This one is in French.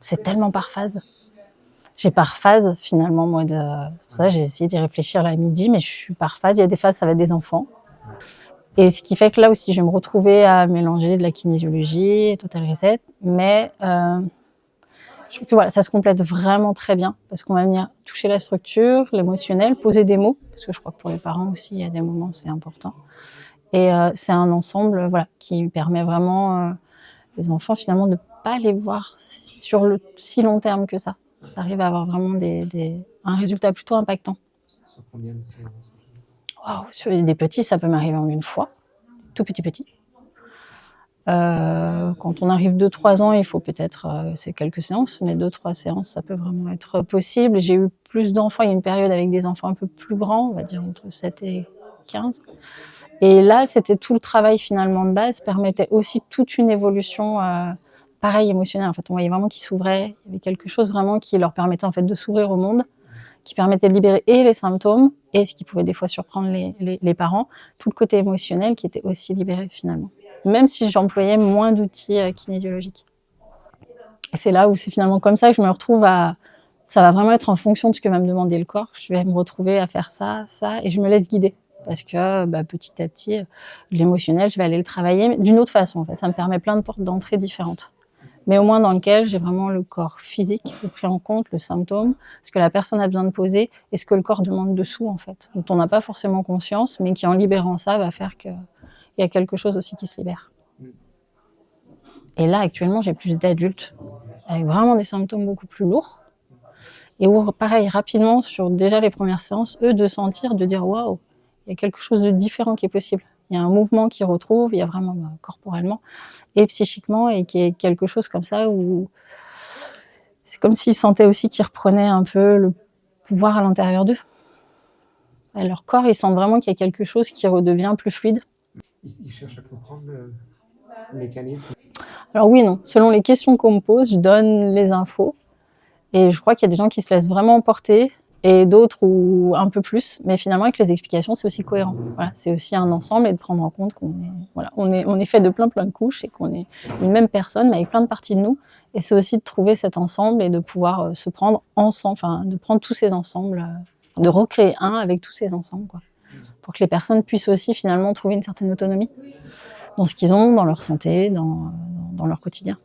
c'est tellement par phase. J'ai par phase, finalement, moi, pour ça, j'ai essayé d'y réfléchir là à midi, mais je suis par phase. Il y a des phases, ça va être des enfants. Et ce qui fait que là aussi, je vais me retrouver à mélanger de la kinésiologie, Total Reset, mais je trouve que voilà, ça se complète vraiment très bien parce qu'on va venir toucher la structure, l'émotionnel, poser des mots, parce que je crois que pour les parents aussi, il y a des moments, c'est important. Et c'est un ensemble voilà, qui permet vraiment les enfants finalement de ne pas les voir sur le si long terme que ça. Ça arrive à avoir vraiment un résultat plutôt impactant. Sur combien de séances? Wow, sur des petits, ça peut m'arriver en une fois, tout petit. Quand on arrive 2-3 ans, il faut peut-être c'est quelques séances, mais 2-3 séances, ça peut vraiment être possible. J'ai eu plus d'enfants, il y a une période avec des enfants un peu plus grands, on va dire entre 7 et 15. Et là, c'était tout le travail finalement de base, permettait aussi toute une évolution, pareil émotionnelle. En fait, on voyait vraiment qu'ils s'ouvraient, il y avait quelque chose vraiment qui leur permettait en fait de s'ouvrir au monde, qui permettait de libérer et les symptômes et ce qui pouvait des fois surprendre les parents, tout le côté émotionnel qui était aussi libéré finalement. Même si j'employais moins d'outils kinésiologiques. Et c'est là où c'est finalement comme ça que je me retrouve ça va vraiment être en fonction de ce que va me demander le corps. Je vais me retrouver à faire ça, et je me laisse guider. Parce que petit à petit, l'émotionnel, je vais aller le travailler d'une autre façon en fait. Ça me permet plein de portes d'entrée différentes. Mais au moins dans lequel j'ai vraiment le corps physique pris en compte, le symptôme, ce que la personne a besoin de poser et ce que le corps demande dessous en fait. Dont on n'a pas forcément conscience, mais qui en libérant ça va faire qu'il y a quelque chose aussi qui se libère. Et là actuellement j'ai plus d'adultes avec vraiment des symptômes beaucoup plus lourds. Et où pareil, rapidement, sur déjà les premières séances, eux de sentir, de dire waouh, il y a quelque chose de différent qui est possible. Il y a un mouvement qu'ils retrouvent, il y a vraiment corporellement et psychiquement, et qui est quelque chose comme ça où c'est comme s'ils sentaient aussi qu'ils reprenaient un peu le pouvoir à l'intérieur d'eux. Et leur corps, ils sentent vraiment qu'il y a quelque chose qui redevient plus fluide. Ils cherchent à comprendre le mécanisme. Alors oui, non. Selon les questions qu'on me pose, je donne les infos. Et je crois qu'il y a des gens qui se laissent vraiment emporter et d'autres ou un peu plus. Mais finalement, avec les explications, c'est aussi cohérent. Voilà, c'est aussi un ensemble et de prendre en compte on est fait de plein de couches et qu'on est une même personne, mais avec plein de parties de nous. Et c'est aussi de trouver cet ensemble et de pouvoir se prendre ensemble, enfin, de prendre tous ces ensembles, de recréer un avec tous ces ensembles, quoi. Pour que les personnes puissent aussi finalement trouver une certaine autonomie dans ce qu'ils ont, dans leur santé, dans leur quotidien.